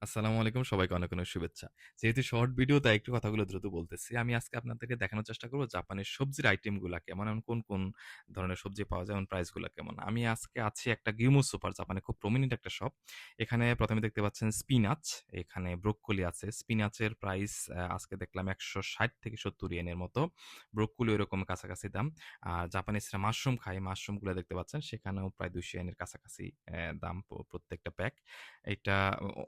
আসসালামু আলাইকুম। সবাইকে অনেক, অনেক শুভেচ্ছা। যেহেতু শর্ট ভিডিও তাই একটু কথাগুলো দ্রুত বলতেছি। আমি আজকে আপনাদেরকে দেখানোর চেষ্টা করব জাপানের সবজির আইটেমগুলা কেমন, এবং কোন, কোন ধরনের সবজি পাওয়া যায় এবং প্রাইস গুলা কেমন। আমি আজকে আছি একটা গিমো সুপার, জাপানে খুব প্রমিনেন্ট একটা শপ। এখানে ১ম এ দেখতে পাচ্ছেন স্পিনাচ, এখানে ব্রোকলি আছে। স্পিনাচের প্রাইস আজকে দেখলাম ৳১৬০-৭০ এর মতো। ব্রোকলি ওইরকম কাছাকাছি দাম। আর জাপানিজরা মাশরুম খায়, মাশরুমগুলা দেখতে পাচ্ছেন সেখানেও প্রায় ৳২০০ এর কাছাকাছি দাম প্রত্যেকটা প্যাক। এটা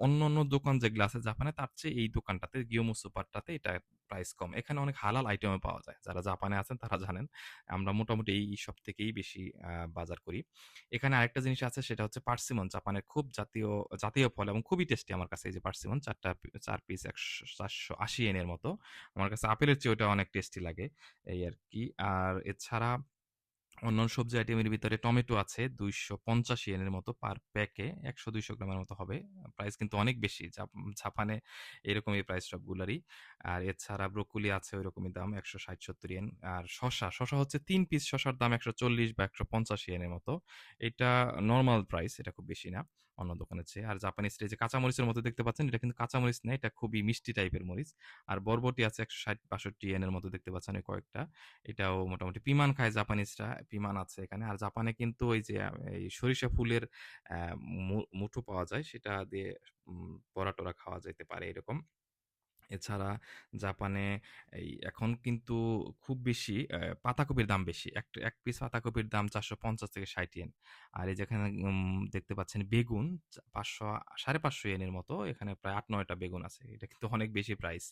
অন্যান্য দোকান যেগুলো আছে জাপানে তার চেয়ে এই দোকানটাতে গিয়োমো সুপারটাতে এটা প্রাইস কম। এখানে অনেক হালাল আইটেমও পাওয়া যায়। যারা জাপানে আছেন তারা জানেন। আমরা মোটামুটি এই সব থেকেই বেশি বাজার করি। এখানে আরেকটা জিনিস আছে সেটা হচ্ছে পার্সিমন। জাপানের খুব জাতীয় ফল এবং খুবই টেস্টি আমার কাছে এই যে পার্সিমন ৪ পিস ৪৮০ এর মতো। আমার কাছে আপেলের চেয়ে ওটা অনেক টেস্টি লাগে এই আরকি। আর এছাড়া অন্যান্য সবজি আইটেমের ভিতরে টমেটো আছে ৳২৮০ এর মতো পার প্যাকে ১০০-২০০ গ্রামের মতো হবে। প্রাইস কিন্তু অনেক বেশি। জাপানে এরকমই প্রাইস সবগুলারই। আর এছাড়া ব্রোকলি আছে ওইরকমই দাম ৳১৬০-৭০ আর শসা হচ্ছে ৩ পিস শসার দাম ৳১৪০ বা ৳১৮০ এর মতো। এটা নরমাল প্রাইস, এটা খুব বেশি না অন্য দোকানের চেয়ে। আর জাপানিজ যে কাঁচামরিচের মতো দেখতে পাচ্ছেন, এটা কিন্তু কাঁচামরিচ না, এটা খুবই মিষ্টি টাইপের মরিচ। আর বরবটি আছে ৳১৬০-৬২ এর মতো দেখতে পাচ্ছেন ওই কয়েকটা। এটাও মোটামুটি পিমান খায় জাপানিজরা, পিমান আছে এখানে। আর জাপানে কিন্তু ওই যে এই সরিষা ফুলের অ্যা মুঠো পাওয়া যায়, সেটা দিয়ে বড়া-টরা খাওয়া যাইতে পারে এরকম। এছাড়া জাপানে এখন কিন্তু খুব বেশি পাতাকপির দাম বেশি। এক পিস পাতাকপির দাম ৳৪৫০-৬০ আর এই যেখানে দেখতে পাচ্ছেন বেগুন ৫০০ ৳৫৫০ এর মতো। এখানে প্রায় ৮-৯ টা বেগুন আছে। এটা কিন্তু অনেক বেশি প্রাইস।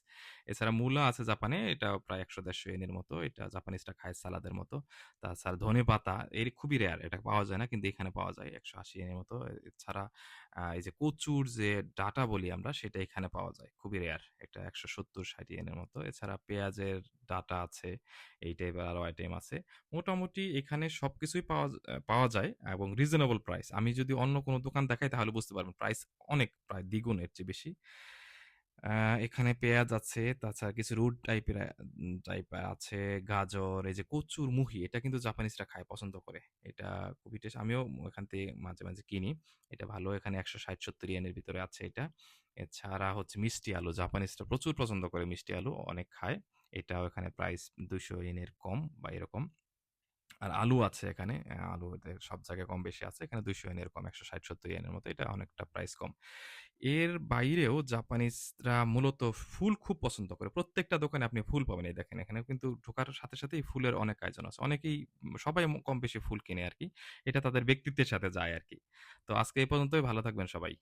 এছাড়া মূলা আছে জাপানে, এটাও প্রায় ১০০-১৫০ এর মতো। এটা জাপানিজরা খায় সালাদের মতো। তাছাড়া ধনেপাতা খুবই রেয়ার। এটা পাওয়া যায় না, কিন্তু এখানে পাওয়া যায় ৳১৮০ এর মতো। এছাড়া এই যে কচুর যে ডাঁটা বলি আমরা, সেটা এখানে পাওয়া যায়। খুবই রেয়ার। এটা ১৭০-৬০ এর মতো। এছাড়া পেঁয়াজের ডাঁটা আছে, এই টাইপের আরো আইটেম আছে। মোটামুটি এখানে সবকিছুই পাওয়া যায় এবং রিজনেবল প্রাইস। আমি যদি অন্য কোনো দোকান দেখাই তাহলে বুঝতে পারবেন প্রাইস অনেক, প্রায় দ্বিগুণের চেয়ে বেশি। আ এখানে পেঁয়াজ আছে, তাছাড়া কিছু রুট টাইপের আছে, গাজর, এই যে কচুর মুহি, এটা কিন্তু জাপানিজরা খায়, পছন্দ করে। এটা খুবই আমিও এখান থেকে মাঝে, মাঝে কিনি। এটা ভালো, এখানে ৳১৬০-৭০ এর ভিতরে আছে এটা। এছাড়া হচ্ছে মিষ্টি আলু, জাপানিজরা প্রচুর পছন্দ করে মিষ্টি আলু, অনেক খায়। এটাও এখানে প্রাইস ৳২০০ এর কম বা এরকম। আর আলু আছে এখানে। আলু এদের সব জায়গায় কম বেশি আছে। এখানে ৳২০০ এর কম, ৳১৬০-৭০ এর মতো। এটা অনেকটা প্রাইস কম। এর বাইরেও জাপানিজরা মূলত ফুল খুব পছন্দ করে। প্রত্যেকটা দোকানে আপনি ফুল পাবেন। এই দেখেন, এখানে কিন্তু ঢোকার সাথে, সাথেই ফুলের অনেক আয়োজন আছে। অনেকেই সবাই কম বেশি ফুল কিনে আরকি। এটা তাদের ব্যক্তিত্বের সাথে যায় আরকি। তো আজকে এই পর্যন্তই। ভালো থাকবেন সবাই।